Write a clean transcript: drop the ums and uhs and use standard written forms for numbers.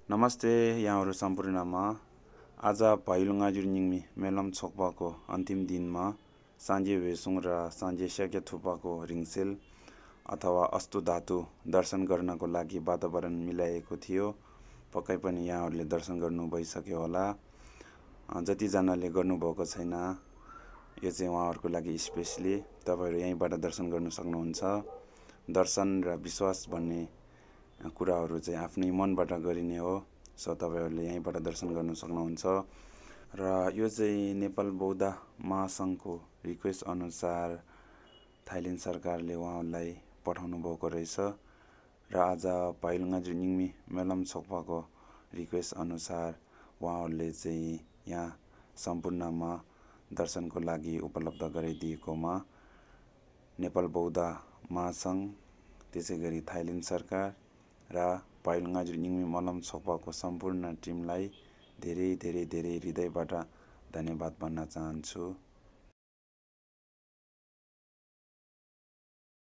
नमस्ते यहाँहरू सम्पूर्णमा। आज भैलुङ्गा जुर्निङमी मेलम छोक्पाको अन्तिम दिनमा साँझे भेसुङ र साँझे स्याके थुपाको रिङसेल अथवा अस्तु धातु दर्शन गर्नको लागि वातावरण मिलाएको थियो। पक्कै पनि यहाँहरूले दर्शन गर्नु भइसक्यो होला। जतिजनाले गर्नुभएको छैन यो चाहिँ उहाँहरूको लागि स्पेसली तपाईँहरू यहीँबाट दर्शन गर्न सक्नुहुन्छ। दर्शन र विश्वास भन्ने कुराहरू चाहिँ आफ्नै मनबाट गरिने हो। सो तपाईँहरूले यहीँबाट दर्शन गर्न सक्नुहुन्छ। र यो चाहिँ नेपाल बौद्ध महासङ्घको रिक्वेस्ट अनुसार थाइल्यान्ड सरकारले उहाँहरूलाई पठाउनु भएको रहेछ। र आज भैलुङ्गा जुर्निङमी मेलम छोक्पाको रिक्वेस्ट अनुसार उहाँहरूले चाहिँ यहाँ सम्पूर्णमा दर्शनको लागि उपलब्ध गराइदिएकोमा नेपाल बौद्ध महासङ्घ, त्यसै गरी थाइल्यान्ड सरकार र भैलुङ्गा जुर्निङमी मेलम छोक्पाको सम्पूर्ण टिमलाई धेरै धेरै धेरै हृदयबाट धन्यवाद भन्न चाहन्छु।